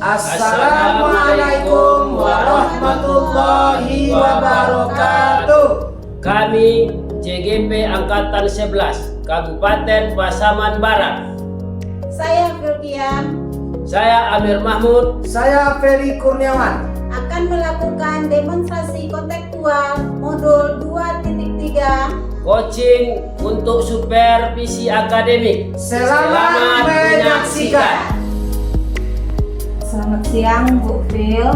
Assalamualaikum warahmatullahi wabarakatuh. Kami CGP Angkatan 11 Kabupaten Pasaman Barat. Saya Filkiam Saya Amir Mahmud. Saya Ferry Kurniawan akan melakukan demonstrasi kontekstual modul 2.3. Coaching untuk supervisi akademik. Selamat menyaksikan. Selamat siang Bu Phil,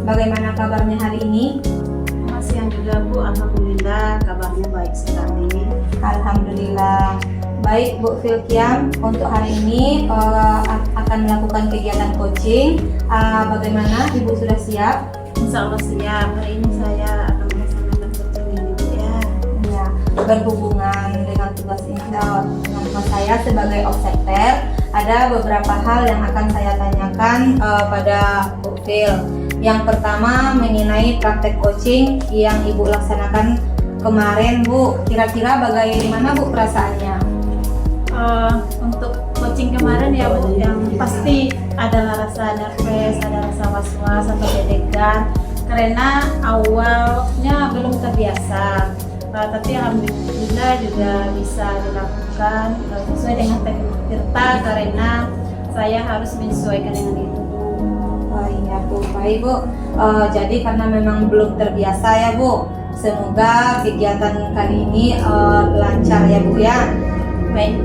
bagaimana kabarnya hari ini? Selamat siang juga Bu, alhamdulillah kabarnya baik sekali. Alhamdulillah. Baik Bu Filkiam, untuk hari ini akan melakukan kegiatan coaching. Bagaimana Ibu sudah siap? Insya Allah siap. Hari ini saya akan melaksanakan coaching ini Bu ya. Ya, berhubungan dengan tugas ini dengan saya sebagai observer, ada beberapa hal yang akan saya tanyakan pada Bu Phil. Yang pertama mengenai praktek coaching yang Ibu laksanakan kemarin Bu. Kira-kira bagaimana Bu perasaannya? Untuk coaching kemarin ya Bu, yang pasti adalah rasa nervous, ada rasa was-was atau deg-degan karena awalnya belum terbiasa. Tapi alhamdulillah juga bisa dilakukan sesuai dengan teknik Tirta karena saya harus menyesuaikan dengan itu. Iya Bu, baik Bu. Jadi karena memang belum terbiasa ya Bu, semoga kegiatan kali ini lancar ya Bu ya. Baik.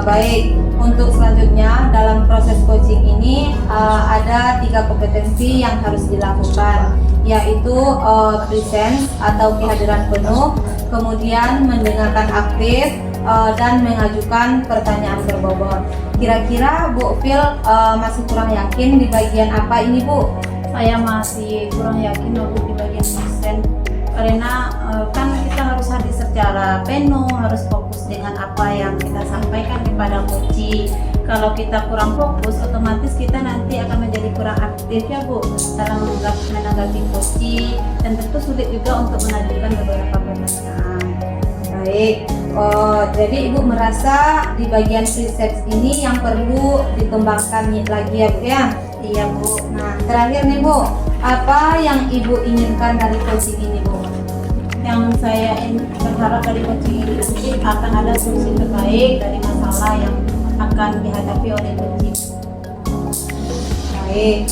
Baik, untuk selanjutnya dalam proses coaching ini ada 3 kompetensi yang harus dilakukan, yaitu presence atau kehadiran penuh, kemudian mendengarkan aktif, dan mengajukan pertanyaan berbobot. Kira-kira Bu Phil masih kurang yakin di bagian apa ini Bu? Saya masih kurang yakin Bu di bagian present karena kan kita harus hadir secara penuh, harus fokus dengan apa yang kita sampaikan kepada coach. Kalau kita kurang fokus, otomatis kita nanti akan menjadi kurang aktif ya Bu dalam menanggapi coach, dan tentu sulit juga untuk mengajukan beberapa pertanyaan. Baik, jadi Ibu merasa di bagian research ini yang perlu dikembangkan lagi ya Bu ya? Iya Bu. Nah, terakhir nih Bu, apa yang Ibu inginkan dari coaching ini Bu? Yang saya berharap dari coaching ini nanti akan ada solusi terbaik dari masalah yang akan dihadapi oleh coaching. Baik,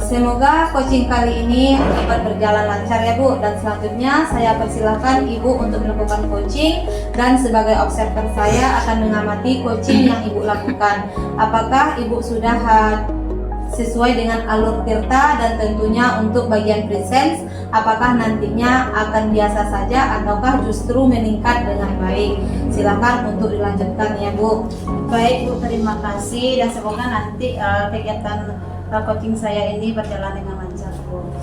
semoga coaching kali ini dapat berjalan lancar ya Bu. Dan selanjutnya saya persilahkan Ibu untuk melakukan coaching, dan sebagai observer saya akan mengamati coaching yang Ibu lakukan. Apakah Ibu sudah sesuai dengan alur Tirta, dan tentunya untuk bagian presence apakah nantinya akan biasa saja ataukah justru meningkat dengan baik. Silakan untuk dilanjutkan ya Bu. Baik Bu, terima kasih dan semoga nanti kegiatan coaching saya ini berjalan dengan lancar Bu.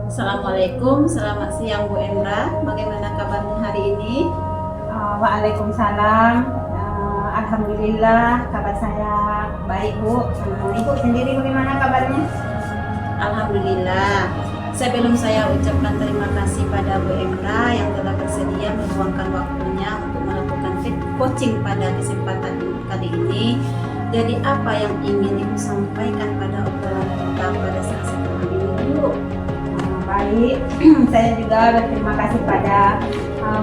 Assalamualaikum, selamat siang Bu Endra. Bagaimana kabarnya hari ini? Waalaikumsalam. Alhamdulillah kabar saya baik Bu. Ibu sendiri bagaimana kabarnya? Alhamdulillah. Sebelum saya ucapkan terima kasih pada Bu Emra yang telah bersedia meluangkan waktunya untuk melakukan coaching pada kesempatan kali ini. Jadi apa yang ingin Ibu sampaikan pada obrolan kita pada saat setelah ini Bu? Baik, saya juga berterima kasih pada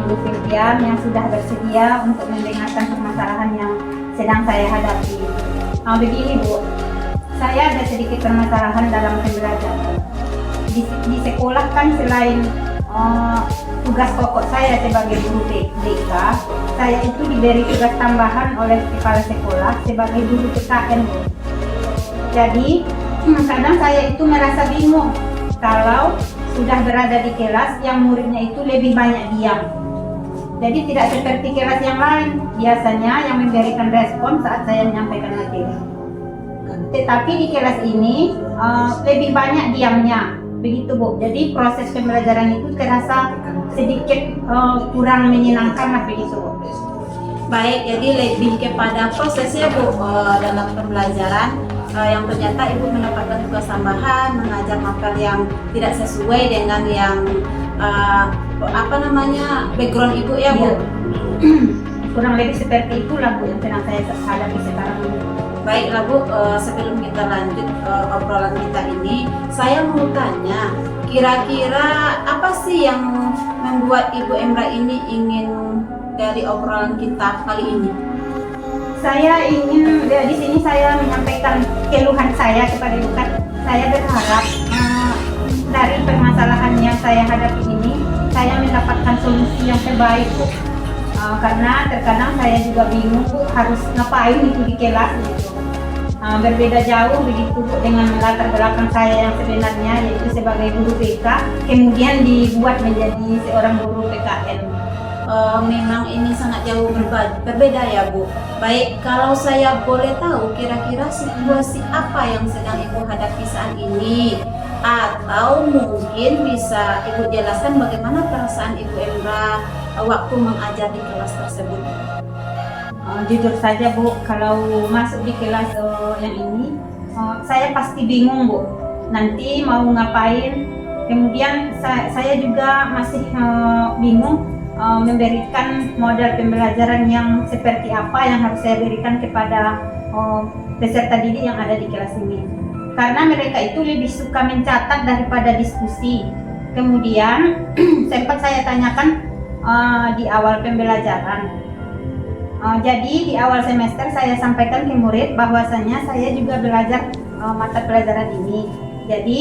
Bu Filkiam yang sudah bersedia untuk mendengarkan permasalahan yang sedang saya hadapi. Begini Bu, saya ada sedikit permasalahan dalam pembelajaran. Di sekolah kan selain tugas pokok saya sebagai guru BK, saya itu diberi tugas tambahan oleh kepala sekolah sebagai guru PKN Bu. Jadi kadang saya itu merasa bingung kalau sudah berada di kelas yang muridnya itu lebih banyak diam. Jadi tidak seperti kelas yang lain, biasanya yang memberikan respon saat saya menyampaikan materi. Tetapi di kelas ini lebih banyak diamnya, begitu Bu. Jadi proses pembelajaran itu terasa sedikit kurang menyenangkan lah begitu Bu. Baik, jadi lebih kepada prosesnya Bu dalam pembelajaran yang ternyata Ibu mendapatkan tugas tambahan mengajar materi yang tidak sesuai dengan yang background Ibu ya Bu. kurang lebih seperti itulah Bu yang sedang saya hadapi sekarang ini. Baiklah Bu, sebelum kita lanjut obrolan kita ini, saya mau tanya, kira-kira apa sih yang membuat Ibu Emra ini ingin dari obrolan kita kali ini? Saya ingin di sini saya menyampaikan keluhan saya kepada Ibu. Saya berharap dari permasalahan yang saya hadapi ini, saya mendapatkan solusi yang terbaik Bu. Karena terkadang saya juga bingung Bu, harus ngapain itu di kelas gitu. Berbeda jauh begitu Bu dengan latar belakang saya yang sebenarnya yaitu sebagai guru BK, kemudian dibuat menjadi seorang guru PKN. Memang ini sangat jauh berbeda ya Bu. Baik, kalau saya boleh tahu kira-kira situasi apa yang sedang Ibu hadapi saat ini, atau mungkin bisa Ibu jelaskan bagaimana perasaan Ibu Emra waktu mengajar di kelas tersebut? Jujur saja Bu, kalau masuk di kelas yang ini, saya pasti bingung Bu. Nanti mau ngapain? Kemudian saya juga masih bingung memberikan modal pembelajaran yang seperti apa yang harus saya berikan kepada peserta didik yang ada di kelas ini. Karena mereka itu lebih suka mencatat daripada diskusi. Kemudian sempat saya tanyakan di awal pembelajaran. Jadi di awal semester saya sampaikan ke murid bahwasanya saya juga belajar mata pelajaran ini. Jadi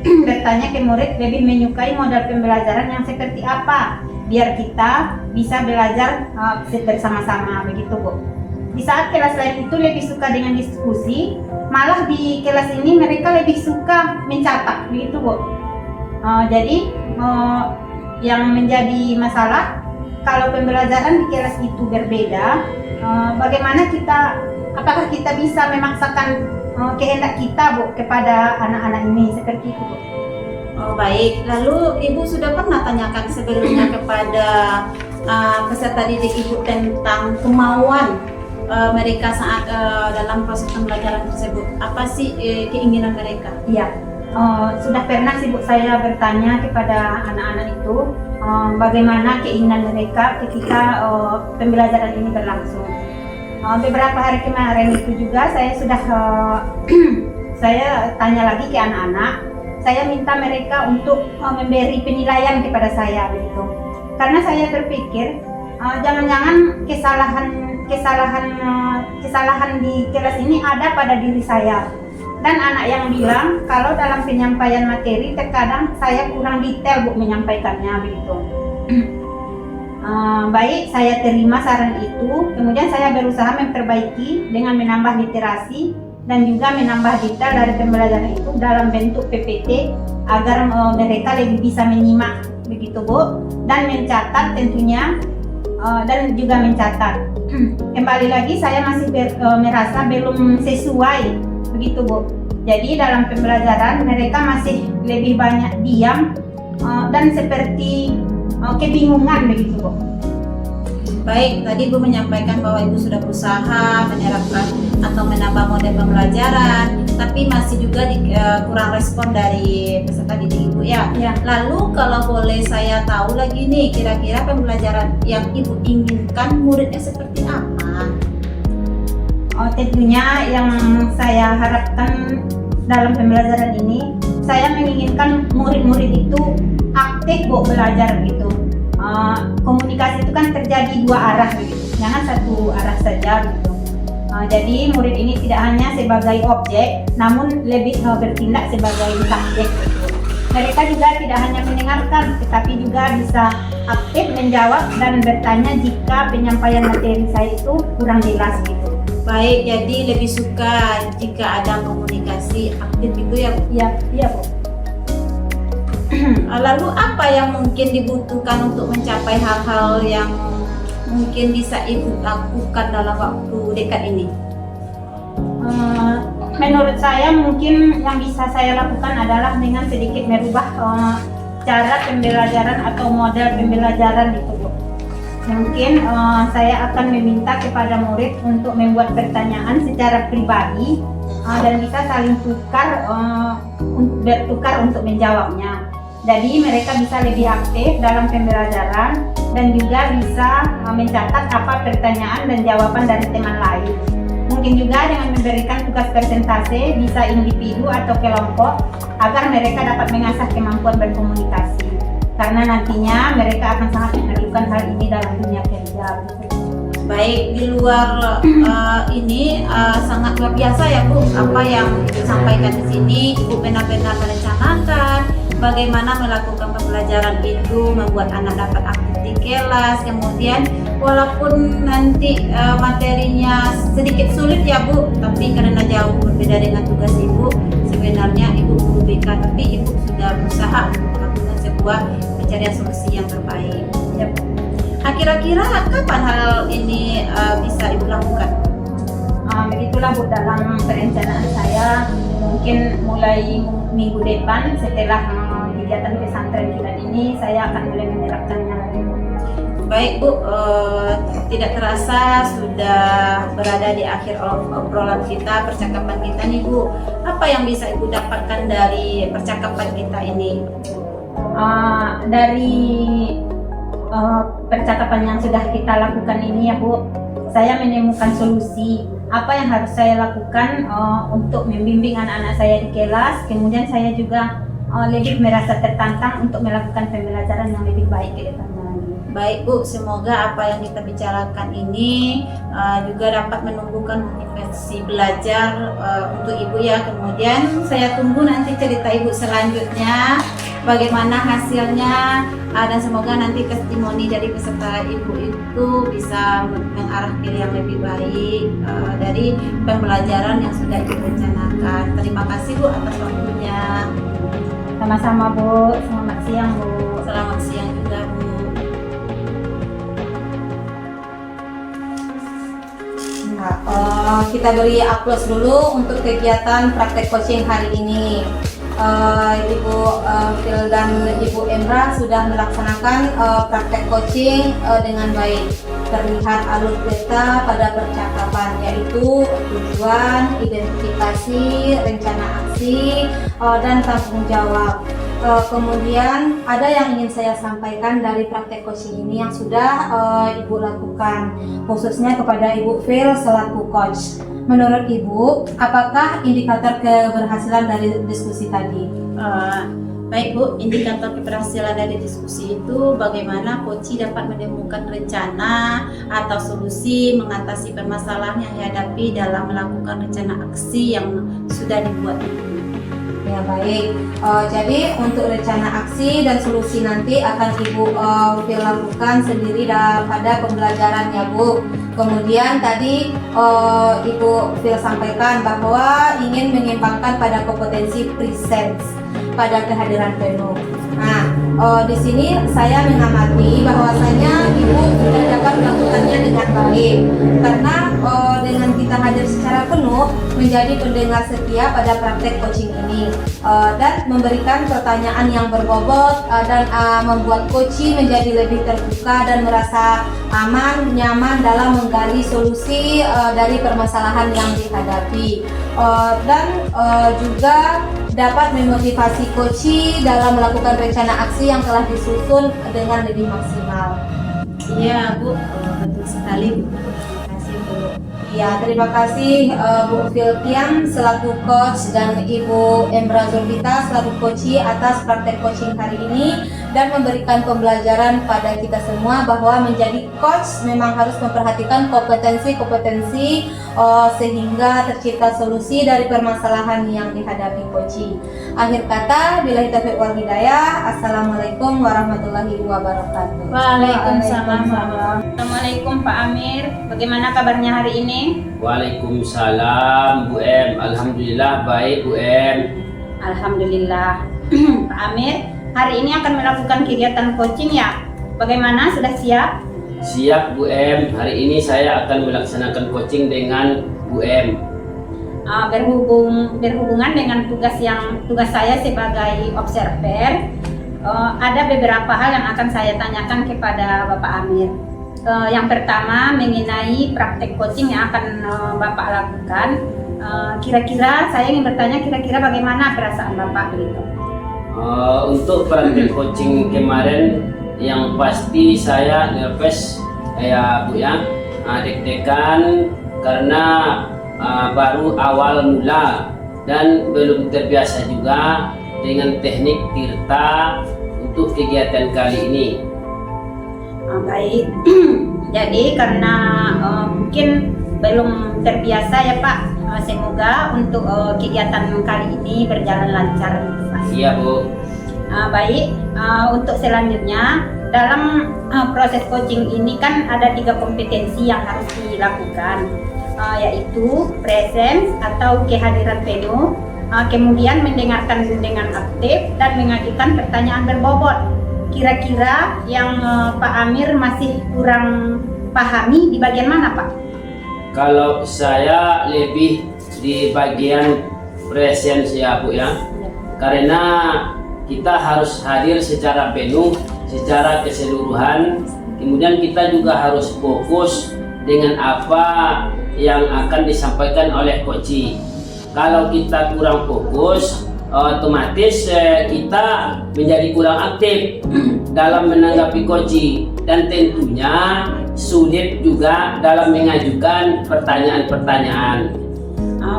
bertanya ke murid lebih menyukai modal pembelajaran yang seperti apa, biar kita bisa belajar bersama-sama begitu Bu. Di saat kelas lain itu lebih suka dengan diskusi, malah di kelas ini mereka lebih suka mencatat begitu Bu. Jadi yang menjadi masalah kalau pembelajaran di kelas itu berbeda, bagaimana apakah kita bisa memaksakan kehendak kita Bu kepada anak-anak ini seperti itu Bu. Oh baik, lalu Ibu sudah pernah tanyakan sebelumnya kepada peserta didik Ibu tentang kemauan mereka saat dalam proses pembelajaran tersebut? Apa sih keinginan mereka? Iya, sudah pernah sih Bu saya bertanya kepada anak-anak itu bagaimana keinginan mereka ketika pembelajaran ini berlangsung. Beberapa hari kemarin itu juga saya sudah saya tanya lagi ke anak-anak. Saya minta mereka untuk memberi penilaian kepada saya begitu. Karena saya berpikir jangan-jangan kesalahan di kelas ini ada pada diri saya. Dan anak yang bilang kalau dalam penyampaian materi terkadang saya kurang detail Bu menyampaikannya begitu. Baik, saya terima saran itu. Kemudian saya berusaha memperbaiki dengan menambah literasi dan juga menambah detail dari pembelajaran itu dalam bentuk PPT agar mereka lebih bisa menyimak begitu Bu, dan mencatat tentunya dan juga mencatat. Kembali lagi saya masih merasa belum sesuai begitu Bu. Jadi dalam pembelajaran mereka masih lebih banyak diam dan seperti kebingungan begitu Bu. Baik, tadi Ibu menyampaikan bahwa Ibu sudah berusaha menerapkan atau menambah model pembelajaran, tapi masih juga kurang respon dari peserta didik Ibu ya. Lalu kalau boleh saya tahu lagi nih, kira-kira pembelajaran yang Ibu inginkan muridnya seperti apa? Tentunya yang saya harapkan dalam pembelajaran ini, saya menginginkan murid-murid itu aktif Bu belajar gitu. Komunikasi itu kan terjadi dua arah begitu, jangan satu arah saja gitu. Jadi murid ini tidak hanya sebagai objek, namun lebih bertindak sebagai subjek gitu. Mereka juga tidak hanya mendengarkan, tetapi juga bisa aktif menjawab dan bertanya jika penyampaian materi saya itu kurang jelas gitu. Baik, jadi lebih suka jika ada komunikasi aktif itu ya Bu? Iya Bu. Lalu apa yang mungkin dibutuhkan untuk mencapai hal-hal yang mungkin bisa Ibu lakukan dalam waktu dekat ini? Menurut saya mungkin yang bisa saya lakukan adalah dengan sedikit merubah cara pembelajaran atau model pembelajaran itu Bu. Mungkin saya akan meminta kepada murid untuk membuat pertanyaan secara pribadi dan bisa saling bertukar untuk menjawabnya. Jadi mereka bisa lebih aktif dalam pembelajaran dan juga bisa mencatat apa pertanyaan dan jawaban dari teman lain. Mungkin juga dengan memberikan tugas presentase, bisa individu atau kelompok, agar mereka dapat mengasah kemampuan berkomunikasi. Karena nantinya mereka akan sangat memerlukan hal ini dalam dunia kerja. Baik, di luar ini sangat luar biasa ya Bu, apa yang disampaikan di sini. Ibu benar-benar merencanakan bagaimana melakukan pembelajaran itu, membuat anak dapat aktif di kelas. Kemudian walaupun nanti materinya sedikit sulit ya Bu, tapi karena jauh berbeda dengan tugas Ibu, sebenarnya Ibu guru BK, tapi Ibu sudah berusaha untuk melakukan sebuah pencarian solusi yang terbaik. Ya, Bu. Kira-kira kapan hal ini bisa Ibu lakukan? Begitulah Bu, dalam perencanaan saya mungkin mulai minggu depan setelah kegiatan pesantren kilat ini saya akan mulai menerapkannya lagi. Baik Bu, tidak terasa sudah berada di akhir obrolan kita, percakapan kita nih Bu. Apa yang bisa Ibu dapatkan dari percakapan kita ini? Dari percakapan yang sudah kita lakukan ini ya Bu, saya menemukan solusi apa yang harus saya lakukan untuk membimbing anak-anak saya di kelas. Kemudian saya juga lebih merasa tertantang untuk melakukan pembelajaran yang lebih baik ke depannya lagi. Baik Bu, semoga apa yang kita bicarakan ini juga dapat menumbuhkan motivasi belajar untuk Ibu ya. Kemudian saya tunggu nanti cerita Ibu selanjutnya, bagaimana hasilnya, dan semoga nanti testimoni dari peserta Ibu itu bisa mengarah ke yang lebih baik dari pembelajaran yang sudah Ibu rencanakan. Terima kasih Bu atas waktunya. Sama-sama Bu, selamat siang Bu. Selamat siang juga Bu. Nah, kita beri aplaus dulu untuk kegiatan praktek coaching hari ini. Ibu Phil dan Ibu Emra sudah melaksanakan praktek coaching dengan baik. Terlihat alur peta pada percakapan, yaitu tujuan, identifikasi, rencana aksi, dan tanggung jawab. Kemudian ada yang ingin saya sampaikan dari praktek coaching ini yang sudah Ibu lakukan, khususnya kepada Ibu Phil selaku coach. Menurut Ibu, apakah indikator keberhasilan dari diskusi tadi? Baik Bu, indikator keberhasilan dari diskusi itu bagaimana coach dapat menemukan rencana atau solusi mengatasi permasalahan yang dihadapi dalam melakukan rencana aksi yang sudah dibuat itu. Ya baik, jadi untuk rencana aksi dan solusi nanti akan Ibu Phil lakukan sendiri pada pembelajaran ya Bu. Kemudian tadi Ibu Phil sampaikan bahwa ingin menyimpangkan pada kompetensi presence pada kehadiran penuh. Nah, di sini saya mengamati bahwasanya Ibu sudah dapat melakukannya dengan baik, karena dengan kita hadir secara penuh menjadi pendengar setia pada praktek coaching ini, dan memberikan pertanyaan yang berbobot dan membuat coaching menjadi lebih terbuka dan merasa aman, nyaman dalam menggali solusi dari permasalahan yang dihadapi, dan juga dapat memotivasi coaching dalam melakukan rencana aksi yang telah disusun dengan lebih maksimal. Iya Bu, betul sekali Bu. Terima kasih Bu. Ya, terima kasih Bu Filtian selaku coach dan Ibu Emra Zulfita selaku coach atas praktek coaching hari ini dan memberikan pembelajaran pada kita semua bahwa menjadi coach memang harus memperhatikan kompetensi sehingga tercipta solusi dari permasalahan yang dihadapi coach. Akhir kata, billahi taufiq wal hidayah. Assalamualaikum warahmatullahi wabarakatuh. Waalaikumsalam. Assalamualaikum Pak Amir, bagaimana kabarnya hari ini? Waalaikumsalam Bu Em. Alhamdulillah baik Bu Em. Alhamdulillah. Pak Amir, hari ini akan melakukan kegiatan coaching ya? Bagaimana, sudah siap? Siap Bu Em. Hari ini saya akan melaksanakan coaching dengan Bu Em. Berhubungan dengan tugas saya sebagai observer, ada beberapa hal yang akan saya tanyakan kepada Bapak Amir. Yang pertama mengenai praktek coaching yang akan Bapak lakukan. Kira-kira saya ingin bertanya, kira-kira bagaimana perasaan Bapak begitu? Untuk praktek coaching kemarin yang pasti saya nervous ya Bu ya, deg-degan karena baru awal mula dan belum terbiasa juga dengan teknik tirta untuk kegiatan kali ini. Baik, jadi karena mungkin belum terbiasa ya Pak, semoga untuk kegiatan kali ini berjalan lancar gitu Pak. Iya Bu. Baik, untuk selanjutnya dalam proses coaching ini kan ada 3 kompetensi yang harus dilakukan, yaitu presence atau kehadiran penuh, kemudian mendengarkan dengan aktif dan mengajukan pertanyaan berbobot. Kira-kira yang Pak Amir masih kurang pahami di bagian mana Pak? Kalau saya lebih di bagian presence ya Bu ya, karena kita harus hadir secara penuh, secara keseluruhan. Kemudian kita juga harus fokus dengan apa yang akan disampaikan oleh coach. Kalau kita kurang fokus, otomatis kita menjadi kurang aktif dalam menanggapi coach dan tentunya sulit juga dalam mengajukan pertanyaan-pertanyaan.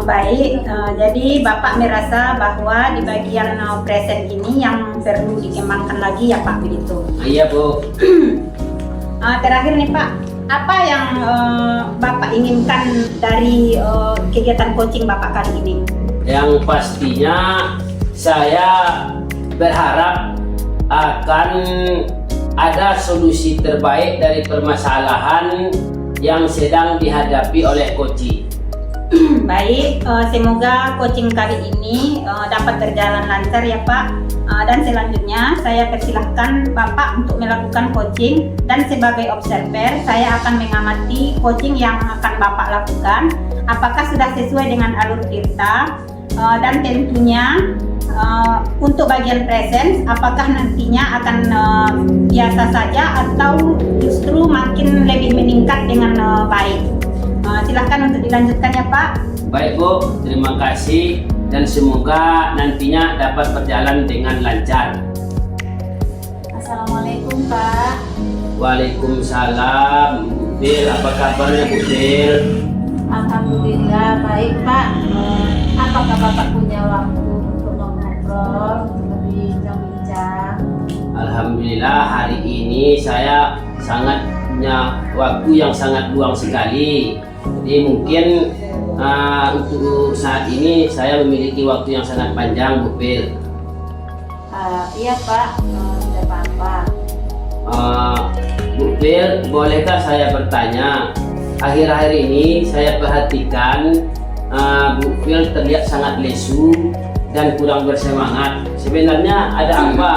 Baik, jadi Bapak merasa bahwa di bagian present ini yang perlu dikembangkan lagi ya Pak begitu? Iya Bu. Terakhir nih Pak, apa yang Bapak inginkan dari kegiatan coaching Bapak kali ini? Yang pastinya saya berharap akan ada solusi terbaik dari permasalahan yang sedang dihadapi oleh coach. Baik, semoga coaching kali ini dapat berjalan lancar ya Pak. Dan selanjutnya saya persilahkan Bapak untuk melakukan coaching, dan sebagai observer saya akan mengamati coaching yang akan Bapak lakukan apakah sudah sesuai dengan alur tirta, dan tentunya untuk bagian presence apakah nantinya akan biasa saja atau justru makin lebih meningkat dengan baik. Silahkan untuk dilanjutkan ya Pak. Baik Bu, terima kasih dan semoga nantinya dapat berjalan dengan lancar. Assalamualaikum Pak. Waalaikumsalam. Bu Bil, apa kabarnya Bu Bil? Alhamdulillah baik Pak. Apakah Bapak punya waktu untuk ngobrol berbincang-bincang? Alhamdulillah hari ini saya sangat punya waktu yang sangat luang sekali. Jadi mungkin untuk saat ini saya memiliki waktu yang sangat panjang Bu Bil. Iya Pak, tidak apa-apa. Bu Bil, bolehkah saya bertanya? Akhir-akhir ini saya perhatikan Bu Bil terlihat sangat lesu dan kurang bersemangat. Sebenarnya ada apa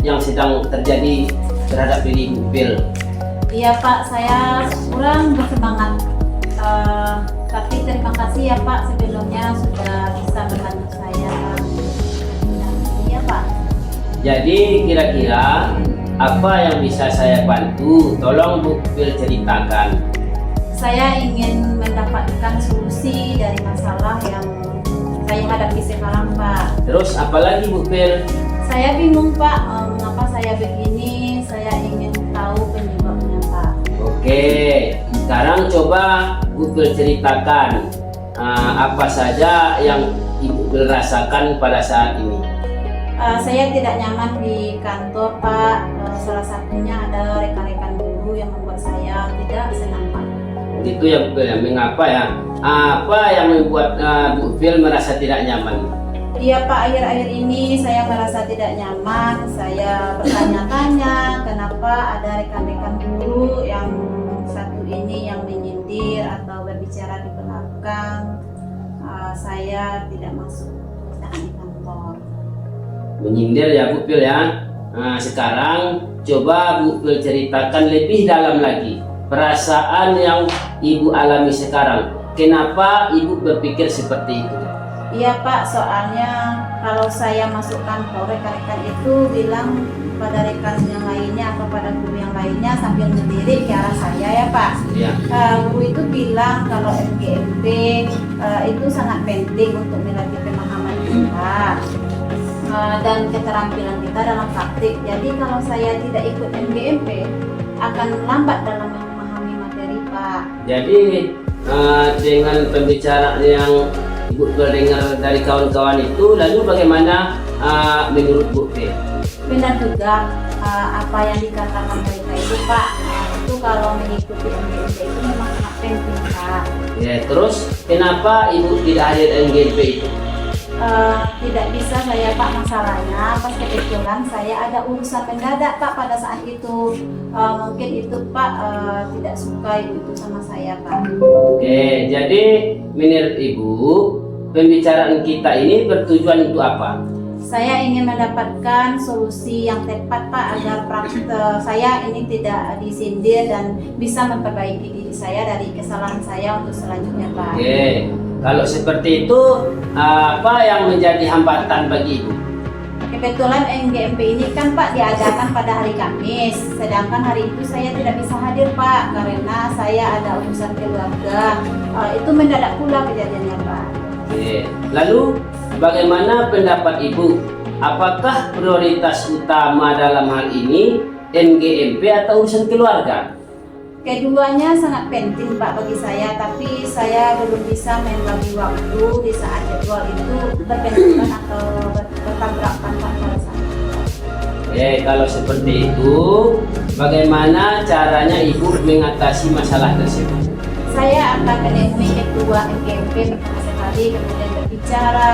yang sedang terjadi terhadap diri Bu Bil? Iya Pak, saya kurang bersemangat. Tapi terima kasih ya Pak sebelumnya sudah bisa membantu saya. Iya Pak. Jadi kira-kira apa yang bisa saya bantu? Tolong Bu Bil ceritakan. Saya ingin mendapatkan solusi dari masalah yang saya hadapi sekarang Pak. Terus apa lagi Bu Bil? Saya bingung Pak, mengapa saya begini. Saya ingin tahu penyebabnya Pak. Oke, sekarang coba Bu Bil ceritakan apa saja yang Ibu Bil rasakan pada saat ini. Saya tidak nyaman di kantor Pak. Salah satunya ada rekan-rekan guru yang membuat saya tidak senang Pak. Itu ya Bu Bil, mengapa ya? Apa yang membuat Bu Bil merasa tidak nyaman? Iya Pak, akhir-akhir ini saya merasa tidak nyaman. Saya bertanya-tanya kenapa ada rekan-rekan guru yang satu ini yang menyindir atau berbicara di belakang. Saya tidak masuk di kantor. Menyindir ya Bu Bil ya. Nah, sekarang coba Bu Bil ceritakan lebih dalam lagi perasaan yang Ibu alami sekarang. Kenapa Ibu berpikir seperti itu? Iya Pak, soalnya kalau saya masuk kantor, rekan-rekan itu bilang pada rekan yang lainnya atau pada guru yang lainnya sambil melirik ke arah saya ya Pak. Ya. Guru itu bilang kalau MGMP itu sangat penting untuk melatih pemahaman kita dan keterampilan kita dalam praktik. Jadi kalau saya tidak ikut MGMP akan lambat dalam memahami materi Pak. Pak. Jadi dengan pembicaraan yang Ibu dengar dari kawan-kawan itu, lalu bagaimana menurut Bu Fir? Benar juga apa yang dikatakan mereka itu Pak. Itu kalau mengikuti NGMP itu memang sangat penting Pak. Ya, terus kenapa Ibu tidak hadir NGMP itu? Tidak bisa saya Pak, masalahnya pas kebetulan saya ada urusan mendadak Pak pada saat itu. Mungkin itu Pak tidak suka ibu itu sama saya Pak. Oke, jadi menurut Ibu pembicaraan kita ini bertujuan untuk apa? Saya ingin mendapatkan solusi yang tepat Pak agar saya ini tidak disindir dan bisa memperbaiki diri saya dari kesalahan saya untuk selanjutnya Pak. Oke, kalau seperti itu apa yang menjadi hambatan bagi Ibu? Kebetulan NGMP ini kan Pak diadakan pada hari Kamis, sedangkan hari itu saya tidak bisa hadir Pak karena saya ada urusan keluarga. Itu mendadak pula kejadiannya Pak. Oke, lalu bagaimana pendapat Ibu? Apakah prioritas utama dalam hal ini NGMP atau urusan keluarga? Keduanya sangat penting Pak bagi saya, tapi saya belum bisa membagi waktu di saat jadwal itu berbenturan atau bertabrakan Pak pada saat itu. Oke, kalau seperti itu, bagaimana caranya Ibu mengatasi masalah tersebut? Saya akan menemui ketua NGMP pertama sekali, kemudian berbicara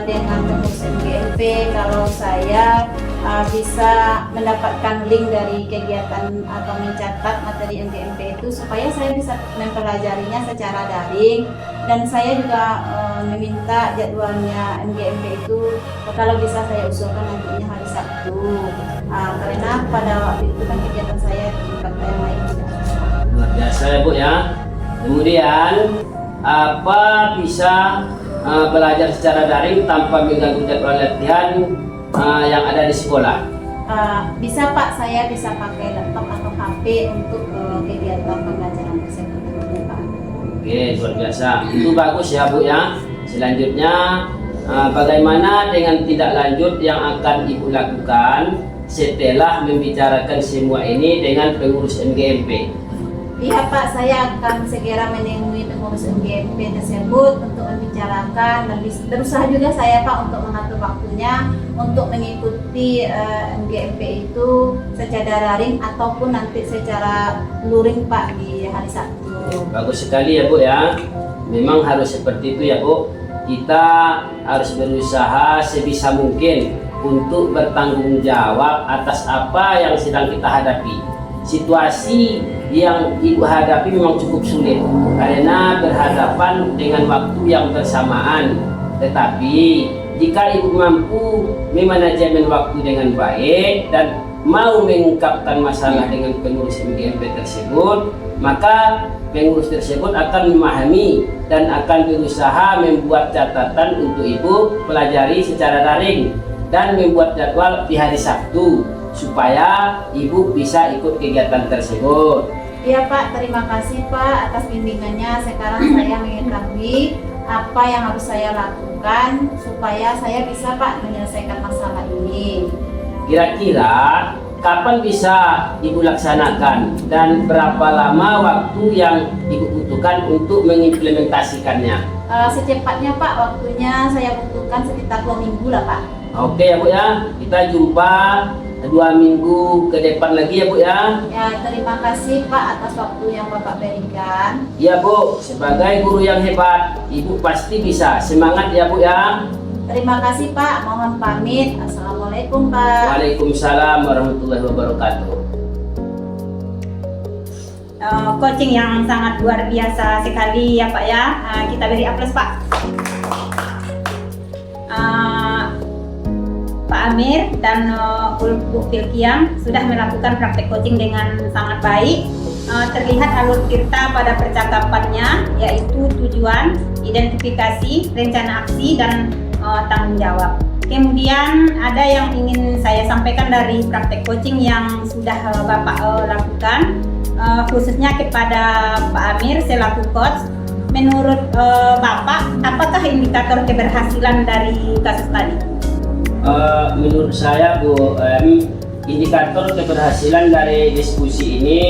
dengan pengurus NGMP kalau saya bisa mendapatkan link dari kegiatan atau mencatat materi NGMP itu supaya saya bisa mempelajarinya secara daring, dan saya juga meminta jadwalnya NGMP itu kalau bisa saya usulkan nantinya hari Sabtu karena pada waktu itu kan kegiatan saya di tempat yang lain juga. Luar biasa ya Bu ya. Kemudian apa bisa belajar secara daring tanpa mengganggu jadwal latihan yang ada di sekolah? Bisa Pak, saya bisa pakai laptop atau HP untuk kegiatan pembelajaran tersebut Pak. Oke, luar biasa. Itu bagus ya Bu ya. Selanjutnya bagaimana dengan tindak lanjut yang akan Ibu lakukan setelah membicarakan semua ini dengan pengurus NGMP? Iya Pak, saya akan segera menemui pengurus NGMP tersebut untuk membicarakan dan berusaha juga saya Pak untuk mengatur waktunya untuk mengikuti NGMP itu secara daring ataupun nanti secara luring Pak di hari Sabtu. Bagus sekali ya Bu ya. Memang harus seperti itu ya Bu. Kita harus berusaha sebisa mungkin untuk bertanggung jawab atas apa yang sedang kita hadapi. Situasi yang Ibu hadapi memang cukup sulit karena berhadapan dengan waktu yang bersamaan. Tetapi jika Ibu mampu memanajemen waktu dengan baik dan mau mengungkapkan masalah dengan pengurus NGMP tersebut, maka pengurus tersebut akan memahami dan akan berusaha membuat catatan untuk Ibu pelajari secara daring dan membuat jadwal di hari Sabtu supaya Ibu bisa ikut kegiatan tersebut. Iya Pak, terima kasih Pak atas bimbingannya. Sekarang saya mengetahui apa yang harus saya lakukan supaya saya bisa Pak menyelesaikan masalah ini. Kira-kira kapan bisa Ibu laksanakan dan berapa lama waktu yang Ibu butuhkan untuk mengimplementasikannya? Secepatnya Pak, waktunya saya butuhkan sekitar 2 minggu lah Pak. Oke ya Bu ya, kita jumpa 2 minggu ke depan lagi ya Bu ya. Ya, terima kasih Pak atas waktu yang Bapak berikan. Iya Bu, sebagai guru yang hebat, Ibu pasti bisa. Semangat ya Bu ya. Terima kasih Pak, mohon pamit. Assalamualaikum Pak. Waalaikumsalam warahmatullahi wabarakatuh. Coaching yang sangat luar biasa sekali ya Pak ya. Kita beri aplaus Pak. Pak Amir dan Bu Filkiam sudah melakukan praktek coaching dengan sangat baik. Terlihat alur cerita pada percakapannya, yaitu tujuan, identifikasi, rencana aksi, dan tanggung jawab. Kemudian ada yang ingin saya sampaikan dari praktek coaching yang sudah Bapak lakukan, khususnya kepada Pak Amir selaku coach. Menurut Bapak, apakah indikator keberhasilan dari kasus tadi? Menurut saya Bu, indikator keberhasilan dari diskusi ini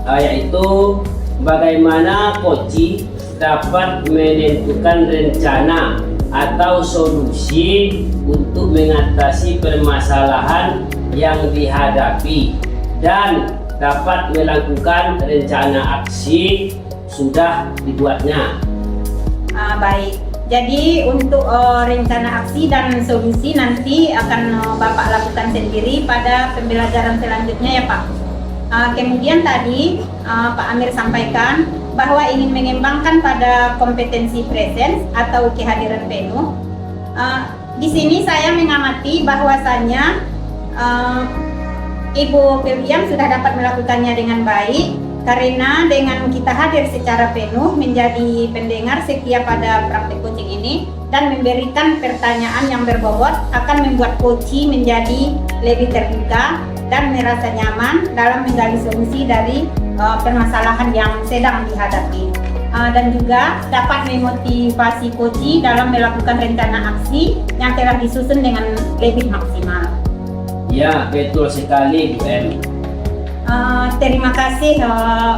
yaitu bagaimana Koci dapat menentukan rencana atau solusi untuk mengatasi permasalahan yang dihadapi dan dapat melakukan rencana aksi sudah dibuatnya. Baik, jadi untuk rencana aksi dan solusi nanti akan Bapak lakukan sendiri pada pembelajaran selanjutnya ya Pak. Kemudian tadi Pak Amir sampaikan bahwa ingin mengembangkan pada kompetensi presence atau kehadiran penuh. Di sini saya mengamati bahwasannya Ibu Filviam sudah dapat melakukannya dengan baik karena dengan kita hadir secara penuh menjadi pendengar setia pada praktik coaching ini dan memberikan pertanyaan yang berbobot akan membuat coach menjadi lebih terbuka dan merasa nyaman dalam menggali solusi dari permasalahan yang sedang dihadapi. Dan juga dapat memotivasi coach dalam melakukan rencana aksi yang telah disusun dengan lebih maksimal. Ya, betul sekali Bu M. Terima kasih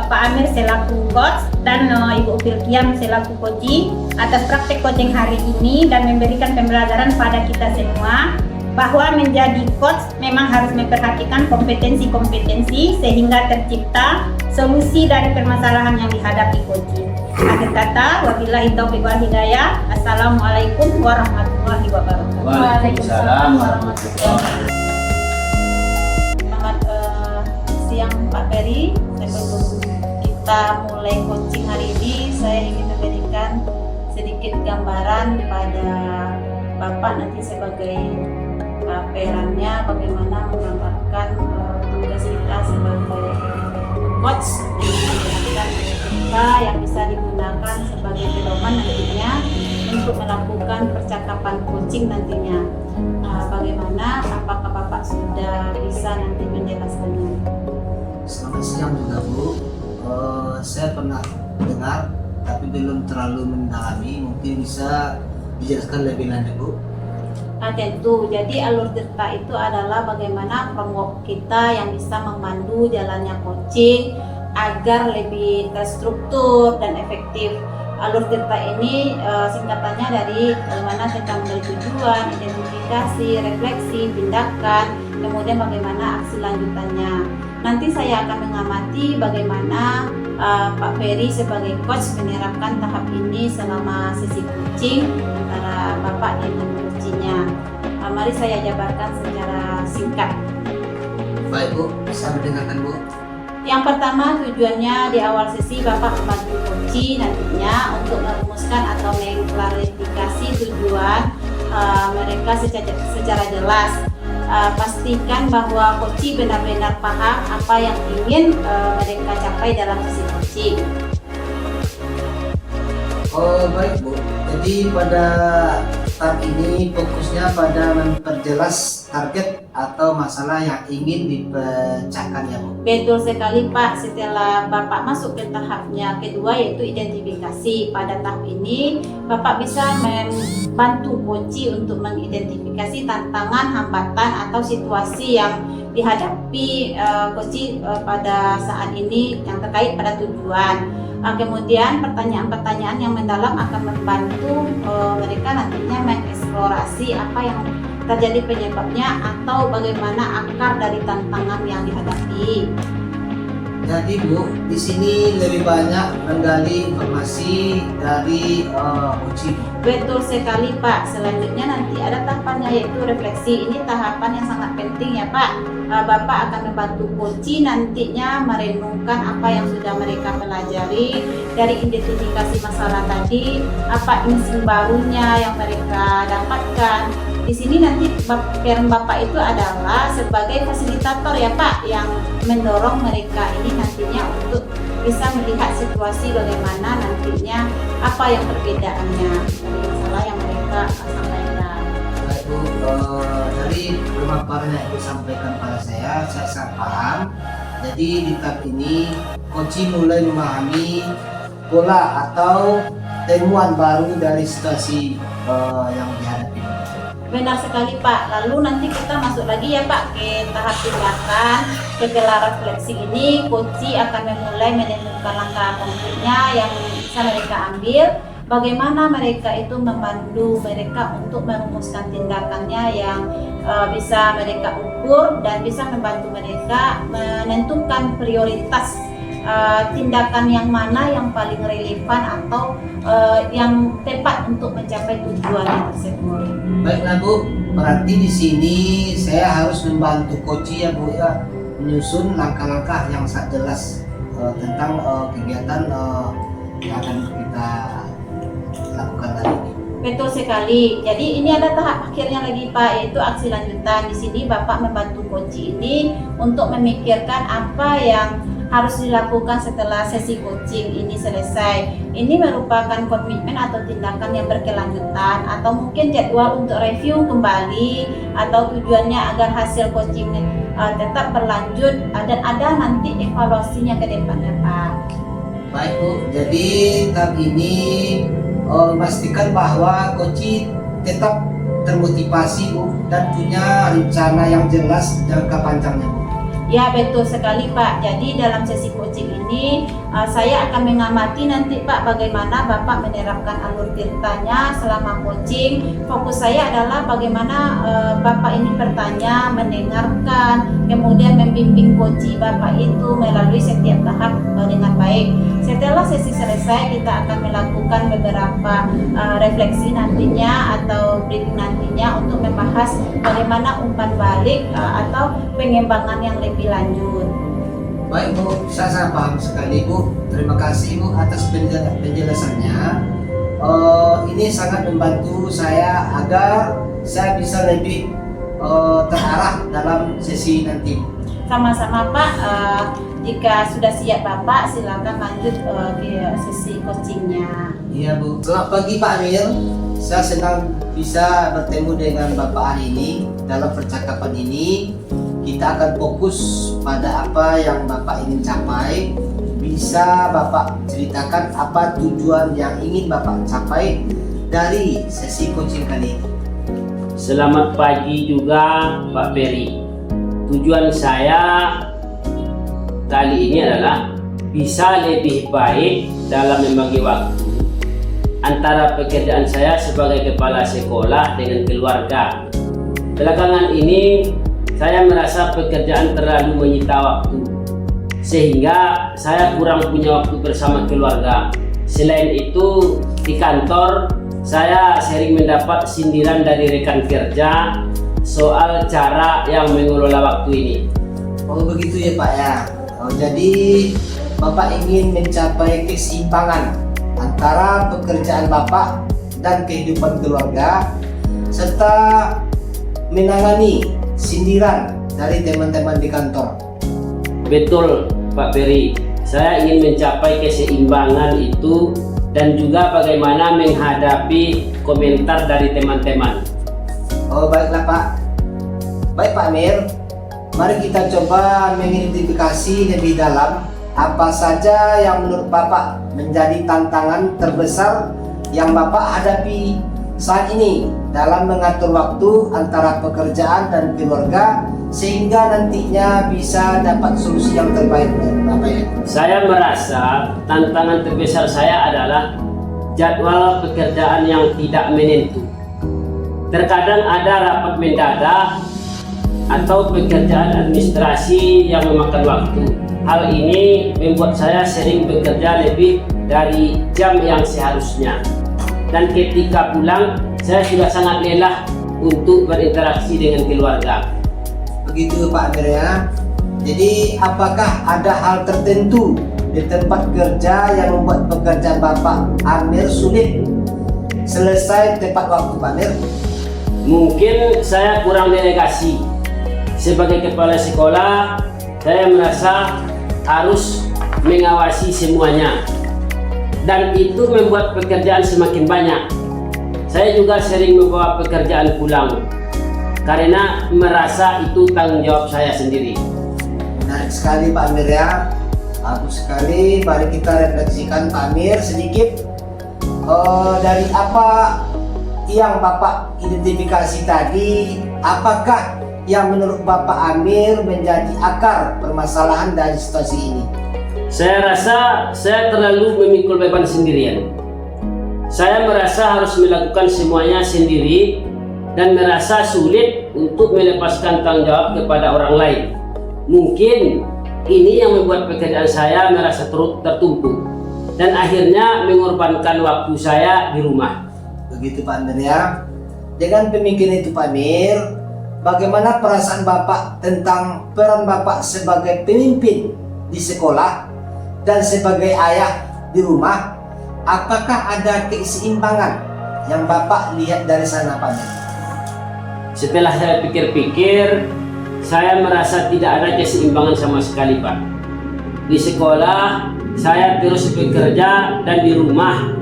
Pak Amir selaku coach dan Ibu Filviam selaku coach atas praktek coaching hari ini dan memberikan pembelajaran pada kita semua bahwa menjadi coach memang harus memperhatikan kompetensi-kompetensi sehingga tercipta solusi dari permasalahan yang dihadapi coach. Akhir kata, wabillahi taufiq wal hidayah. Assalamualaikum warahmatullahi wabarakatuh. Waalaikumsalam warahmatullahi wabarakatuh. Selamat siang Pak Ferry. Sebelum kita mulai coaching hari ini, saya ingin memberikan sedikit gambaran pada Bapak nanti sebagai perannya bagaimana menggambarkan tugas kita sebagai coach dan kita yang bisa digunakan sebagai pedoman nantinya untuk melakukan percakapan coaching nantinya. Bagaimana? Apakah Bapak sudah bisa nanti menjelaskannya? Selamat siang juga Bu. Saya pernah dengar tapi belum terlalu mendalami. Mungkin bisa dijelaskan lebih lanjut Bu. Tentu, jadi alur cerita itu adalah bagaimana framework kita yang bisa memandu jalannya coaching agar lebih terstruktur dan efektif. Alur cerita ini singkatannya dari bagaimana kita mengenali tujuan, identifikasi, refleksi, tindakan, kemudian bagaimana aksi lanjutannya. Nanti saya akan mengamati bagaimana Pak Ferry sebagai coach menerapkan tahap ini selama sesi coaching antara Bapak dengan coachingnya. Mari saya jabarkan secara singkat. Baik Bu, bisa mendengarkan Bu. Yang pertama, tujuannya di awal sesi Bapak membantu coach nantinya untuk merumuskan atau mengklarifikasi tujuan mereka secara jelas. Pastikan bahwa coach benar-benar paham apa yang ingin mereka capai dalam sesi coaching. Oh baik Bu, jadi pada tahap ini fokusnya pada memperjelas target atau masalah yang ingin dipecahkan ya Bu. Betul sekali Pak, setelah Bapak masuk ke tahapnya kedua yaitu identifikasi. Pada tahap ini Bapak bisa membantu coach untuk mengidentifikasi tantangan, hambatan atau situasi yang dihadapi coach pada saat ini yang terkait pada tujuan. Kemudian pertanyaan-pertanyaan yang mendalam akan membantu mereka nantinya mengeksplorasi apa yang terjadi penyebabnya atau bagaimana akar dari tantangan yang dihadapi. Jadi Bu, di sini lebih banyak menggali informasi dari coaching. Betul sekali Pak. Selanjutnya nanti ada tahapannya yaitu refleksi. Ini tahapan yang sangat penting ya Pak. Bapak akan membantu coach nantinya merenungkan apa yang sudah mereka pelajari dari identifikasi masalah tadi, apa insting barunya yang mereka dapatkan. Di sini nanti peran Bapak itu adalah sebagai fasilitator ya Pak, yang mendorong mereka ini nantinya untuk bisa melihat situasi bagaimana nantinya apa yang perbedaannya dari masalah yang mereka sampaikan. Baik Bu, dari pemaparan yang Ibu sampaikan pada saya sangat paham. Jadi di tahap ini coach mulai memahami pola atau temuan baru dari situasi yang dihadapi. Benar sekali Pak. Lalu nanti kita masuk lagi ya Pak ke tahap tindakan. Setelah refleksi ini, coach akan memulai menentukan langkah-langkah konkretnya yang bisa mereka ambil, bagaimana mereka itu membantu mereka untuk merumuskan tindakannya yang bisa mereka ukur dan bisa membantu mereka menentukan prioritas tindakan yang mana yang paling relevan atau yang tepat untuk mencapai tujuan tersebut. Baiklah Bu, berarti di sini saya harus membantu Koci ya Bu ya, menyusun langkah-langkah yang sangat jelas tentang kegiatan yang akan kita lakukan hari ini. Betul sekali. Jadi ini ada tahap akhirnya lagi Pak, yaitu aksi lanjutan. Di sini Bapak membantu Koci ini untuk memikirkan apa yang harus dilakukan setelah sesi coaching ini selesai. Ini merupakan komitmen atau tindakan yang berkelanjutan atau mungkin jadwal untuk review kembali atau tujuannya agar hasil coaching tetap berlanjut dan ada nanti evaluasinya ke depannya Pak. Baik Bu, jadi tahap ini memastikan bahwa Koci tetap termotivasi Bu dan punya rencana yang jelas jangka panjangnya Bu. Ya betul sekali Pak. Jadi dalam sesi coaching ini saya akan mengamati nanti Pak bagaimana Bapak menerapkan alur tirtanya selama coaching. Fokus saya adalah bagaimana Bapak ini bertanya, mendengarkan, kemudian membimbing coach Bapak itu melalui setiap tahap dengan baik. Setelah sesi selesai kita akan melakukan beberapa refleksi nantinya atau briefing nantinya untuk membahas bagaimana umpan balik atau pengembangan yang lebih lanjut. Baik Bu, saya paham sekali Bu. Terima kasih Bu atas penjelasannya. Ini sangat membantu saya agar saya bisa lebih terarah dalam sesi nanti. Sama-sama Pak. Jika sudah siap Bapak, silakan lanjut ke sesi coachingnya. Iya Bu. Selamat pagi Pak Amir. Saya senang bisa bertemu dengan Bapak hari ini. Dalam percakapan ini kita akan fokus pada apa yang Bapak ingin capai. Bisa Bapak ceritakan apa tujuan yang ingin Bapak capai dari sesi coaching kali ini? Selamat pagi juga Pak Peri. Tujuan saya kali ini adalah bisa lebih baik dalam membagi waktu antara pekerjaan saya sebagai kepala sekolah dengan keluarga. Belakangan ini saya merasa pekerjaan terlalu menyita waktu sehingga saya kurang punya waktu bersama keluarga. Selain itu di kantor saya sering mendapat sindiran dari rekan kerja soal cara yang mengelola waktu ini. Oh begitu ya Pak ya. Jadi Bapak ingin mencapai keseimbangan antara pekerjaan Bapak dan kehidupan keluarga serta menangani sindiran dari teman-teman di kantor. Betul Pak Peri, saya ingin mencapai keseimbangan itu dan juga bagaimana menghadapi komentar dari teman-teman. Oh baiklah Pak. Baik Pak Amir, mari kita coba mengidentifikasi lebih dalam apa saja yang menurut Bapak menjadi tantangan terbesar yang Bapak hadapi saat ini dalam mengatur waktu antara pekerjaan dan keluarga sehingga nantinya bisa dapat solusi yang terbaik Bapak ya. Saya merasa tantangan terbesar saya adalah jadwal pekerjaan yang tidak menentu. Terkadang ada rapat mendadak atau pekerjaan administrasi yang memakan waktu. Hal ini membuat saya sering bekerja lebih dari jam yang seharusnya. Dan ketika pulang, saya sudah sangat lelah untuk berinteraksi dengan keluarga. Begitu Pak Amir ya. Jadi apakah ada hal tertentu di tempat kerja yang membuat pekerjaan Bapak Amir sulit selesai tepat waktu Pak Amir? Mungkin saya kurang delegasi. Sebagai kepala sekolah, saya merasa harus mengawasi semuanya. Dan itu membuat pekerjaan semakin banyak. Saya juga sering membawa pekerjaan pulang karena merasa itu tanggung jawab saya sendiri. Menarik sekali Pak Amir ya. Bagus sekali. Mari kita refleksikan Pak Amir sedikit dari apa yang Bapak identifikasi tadi. Apakah yang menurut Bapak Amir menjadi akar permasalahan dari situasi ini? Saya rasa saya terlalu memikul beban sendirian. Saya merasa harus melakukan semuanya sendiri dan merasa sulit untuk melepaskan tanggung jawab kepada orang lain. Mungkin ini yang membuat pekerjaan saya merasa tertumpuk dan akhirnya mengorbankan waktu saya di rumah. Begitu Pak Amir ya. Dengan pemikiran itu Pak Amir, bagaimana perasaan Bapak tentang peran Bapak sebagai pemimpin di sekolah dan sebagai ayah di rumah? Apakah ada keseimbangan yang Bapak lihat dari sana Pak Amir? Setelah saya pikir-pikir, saya merasa tidak ada keseimbangan sama sekali Pak. Di sekolah, saya terus bekerja dan di rumah,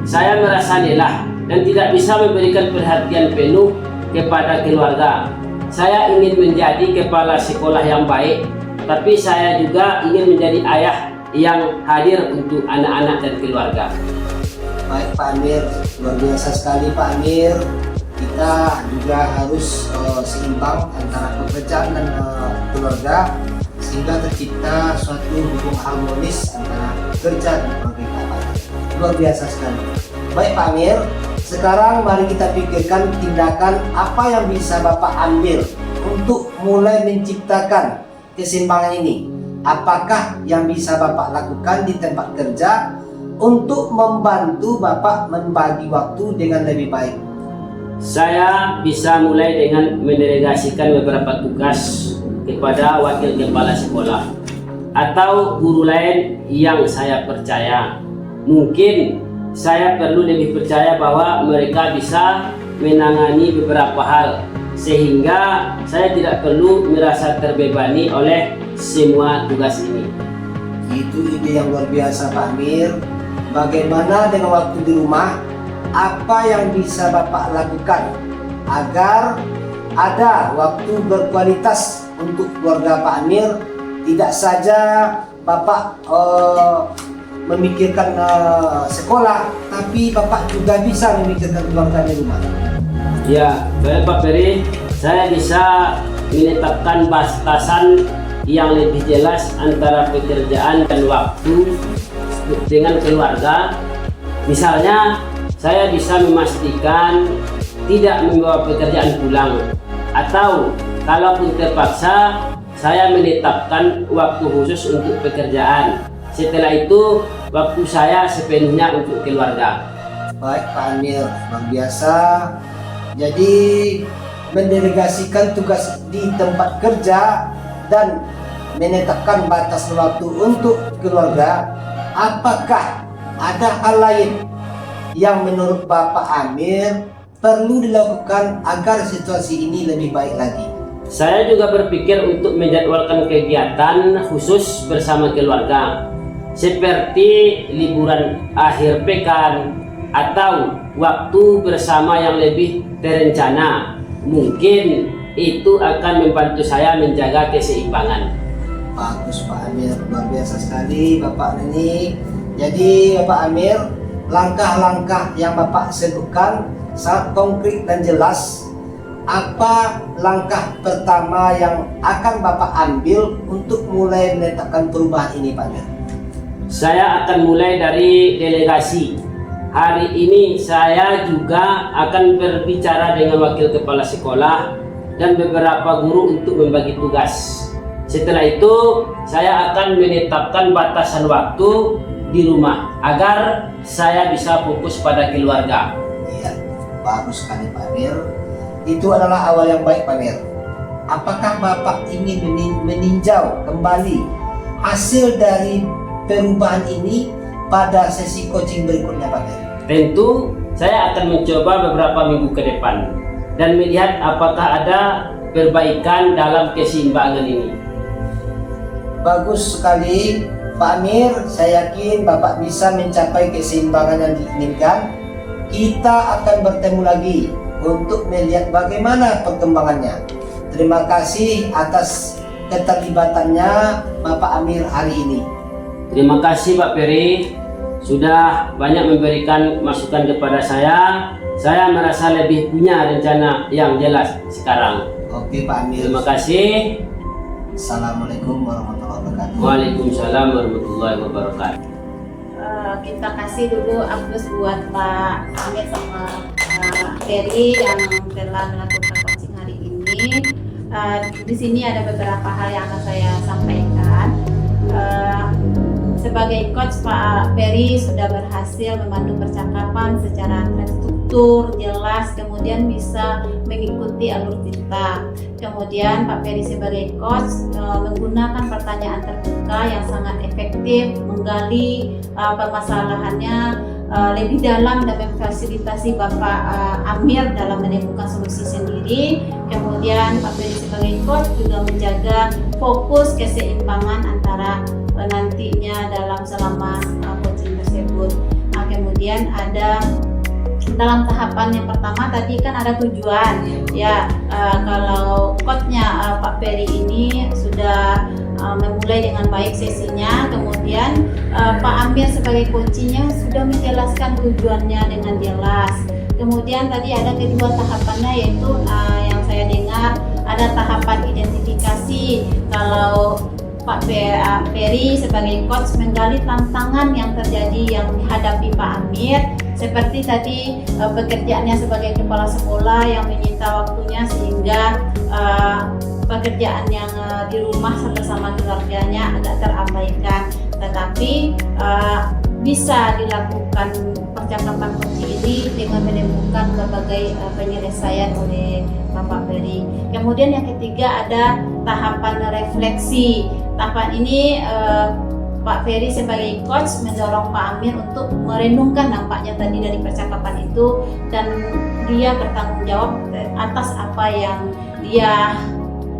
saya merasa lelah dan tidak bisa memberikan perhatian penuh kepada keluarga. Saya ingin menjadi kepala sekolah yang baik, tapi saya juga ingin menjadi ayah yang hadir untuk anak-anak dan keluarga. Baik Pak Amir, luar biasa sekali Pak Amir. Kita juga harus seimbang antara pekerjaan dan keluarga sehingga tercipta suatu hubungan harmonis antara kerja dan keluarga kita. Luar biasa sekali. Baik Pak Amir, sekarang mari kita pikirkan tindakan apa yang bisa Bapak ambil untuk mulai menciptakan keseimbangan ini. Apakah yang bisa Bapak lakukan di tempat kerja untuk membantu Bapak membagi waktu dengan lebih baik? Saya bisa mulai dengan mendelegasikan beberapa tugas kepada wakil kepala sekolah atau guru lain yang saya percaya. Mungkin saya perlu lebih percaya bahwa mereka bisa menangani beberapa hal sehingga saya tidak perlu merasa terbebani oleh semua tugas ini. Itu ide yang luar biasa Pak Amir. Bagaimana dengan waktu di rumah? Apa yang bisa Bapak lakukan agar ada waktu berkualitas untuk keluarga Pak Amir? Tidak saja Bapak memikirkan sekolah, tapi Bapak juga bisa memikirkan keluarga di rumah. Ya, baik Pak Peri, saya bisa menetapkan batasan yang lebih jelas antara pekerjaan dan waktu dengan keluarga. Misalnya, saya bisa memastikan tidak membawa pekerjaan pulang, atau kalaupun terpaksa, saya menetapkan waktu khusus untuk pekerjaan. Setelah itu, waktu saya sepenuhnya untuk keluarga. Baik Pak Amir, luar biasa. Jadi mendelegasikan tugas di tempat kerja dan menetapkan batas waktu untuk keluarga. Apakah ada hal lain yang menurut Bapak Amir perlu dilakukan agar situasi ini lebih baik lagi? Saya juga berpikir untuk menjadwalkan kegiatan khusus bersama keluarga, seperti liburan akhir pekan atau waktu bersama yang lebih terencana. Mungkin itu akan membantu saya menjaga keseimbangan. Bagus Pak Amir, luar biasa sekali Bapak ini. Jadi Bapak Amir, langkah-langkah yang Bapak sebutkan sangat konkret dan jelas. Apa langkah pertama yang akan Bapak ambil untuk mulai menetapkan perubahan ini Pak Amir? Saya akan mulai dari delegasi. Hari ini saya juga akan berbicara dengan wakil kepala sekolah dan beberapa guru untuk membagi tugas. Setelah itu, saya akan menetapkan batasan waktu di rumah agar saya bisa fokus pada keluarga. Iya, bagus sekali Pak Amir. Itu adalah awal yang baik Pak Amir. Apakah Bapak ingin meninjau kembali hasil dari perubahan ini pada sesi coaching berikutnya Pak Amir? Tentu, saya akan mencoba beberapa minggu ke depan dan melihat apakah ada perbaikan dalam keseimbangan ini. Bagus sekali Pak Amir, saya yakin Bapak bisa mencapai keseimbangan yang diinginkan. Kita akan bertemu lagi untuk melihat bagaimana perkembangannya. Terima kasih atas keterlibatannya Bapak Amir hari ini. Terima kasih Pak Peri, sudah banyak memberikan masukan kepada saya. Saya merasa lebih punya rencana yang jelas sekarang. Oke Pak Amir. Terima kasih. Assalamualaikum warahmatullahi wabarakatuh. Waalaikumsalam warahmatullahi wabarakatuh. Kita kasih dulu aplaus buat Pak Amir sama Ferry yang telah melakukan coaching hari ini. Di sini ada beberapa hal yang akan saya sampaikan. Sebagai coach, Pak Ferry sudah berhasil memandu percakapan secara terstruktur, jelas, kemudian bisa mengikuti alur cerita. Kemudian Pak Ferry sebagai coach menggunakan pertanyaan terbuka yang sangat efektif, menggali permasalahannya lebih dalam dan memfasilitasi Bapak Amir dalam menemukan solusi sendiri. Kemudian Pak Ferry sebagai coach juga menjaga fokus keseimbangan antara nantinya selama coaching tersebut. Kemudian ada dalam tahapan yang pertama tadi kan ada tujuan ya. Kalau coachnya Pak Ferry ini sudah memulai dengan baik sesinya, kemudian Pak Amir sebagai coachnya sudah menjelaskan tujuannya dengan jelas. Kemudian tadi ada kedua tahapannya, yaitu yang saya dengar ada tahapan identifikasi. Kalau Pak Ferry sebagai coach menggali tantangan yang terjadi yang dihadapi Pak Amir, seperti tadi pekerjaannya sebagai kepala sekolah yang menyita waktunya sehingga pekerjaan yang di rumah bersama keluarganya agak terabaikan, tetapi bisa dilakukan percakapan coaching ini dengan menemukan berbagai penyelesaian oleh Bapak Ferry. Kemudian yang ketiga ada tahapan refleksi. Tahapan ini Pak Ferry sebagai coach mendorong Pak Amir untuk merenungkan dampaknya tadi dari percakapan itu, dan dia bertanggung jawab atas apa yang dia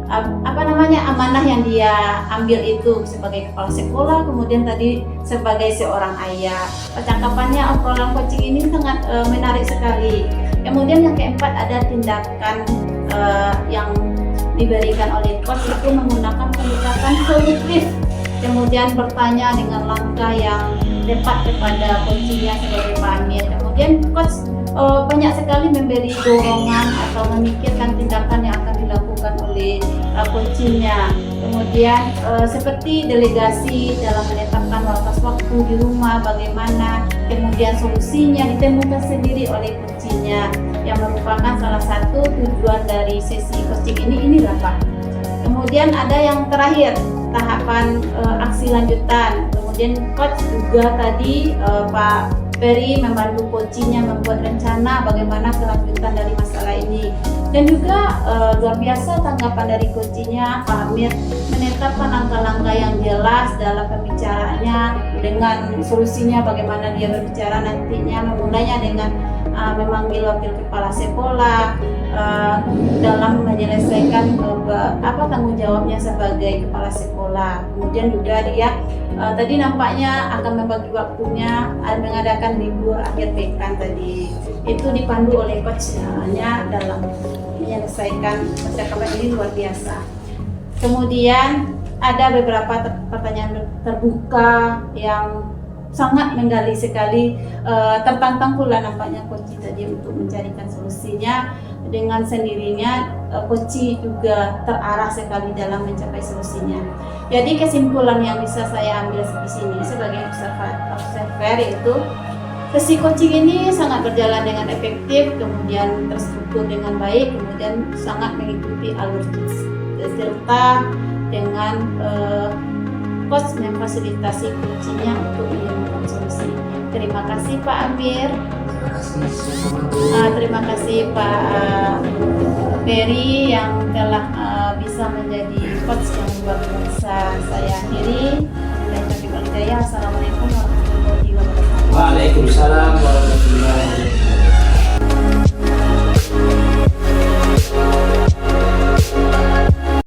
amanah yang dia ambil itu sebagai kepala sekolah, kemudian tadi sebagai seorang ayah. Percakapannya, obrolan coaching ini sangat menarik sekali. Kemudian yang keempat ada tindakan yang diberikan oleh coach itu menggunakan pendekatan solutif, kemudian bertanya dengan langkah yang tepat kepada coachingnya sebagai Pak Amir. Kemudian coach banyak sekali memberi dorongan atau memikirkan tindakan yang akan dilakukan oleh coachingnya. Kemudian seperti delegasi dalam menetapkan batas waktu di rumah bagaimana, kemudian solusinya ditemukan sendiri oleh coachingnya, yang merupakan salah satu tujuan dari sesi coaching inilah Pak. Kemudian ada yang terakhir, tahapan aksi lanjutan. Kemudian coach juga tadi Pak Ferry membantu coachingnya membuat rencana bagaimana kelanjutan dari masalah ini. Dan juga luar biasa tanggapan dari coachingnya, Pak Amir menetapkan langkah-langkah yang jelas dalam pembicaraannya dengan solusinya, bagaimana dia berbicara nantinya, memulainya dengan memanggil wakil kepala sekolah dalam menyelesaikan tanggung jawabnya sebagai kepala sekolah. Kemudian juga dia tadi nampaknya akan membagi waktunya mengadakan libur akhir pekan tadi. Itu dipandu oleh coachnya dalam menyelesaikan percakapan ini, luar biasa. Kemudian ada beberapa pertanyaan terbuka yang sangat menggali sekali, tertantang pula nampaknya coach tadi untuk mencarikan solusinya. Dengan sendirinya coach juga terarah sekali dalam mencapai solusinya. Jadi kesimpulan yang bisa saya ambil di sini sebagai observer itu, sesi coaching ini sangat berjalan dengan efektif, kemudian terstruktur dengan baik, kemudian sangat mengikuti alur cerita dengan coach memfasilitasi coachingnya untuk menemukan solusi. Terima kasih Pak Amir. Terima kasih Pak Ferry yang telah bisa menjadi coach yang luar biasa. Saya akhiri. Assalamualaikum warahmatullahi wabarakatuh. Waalaikumsalam.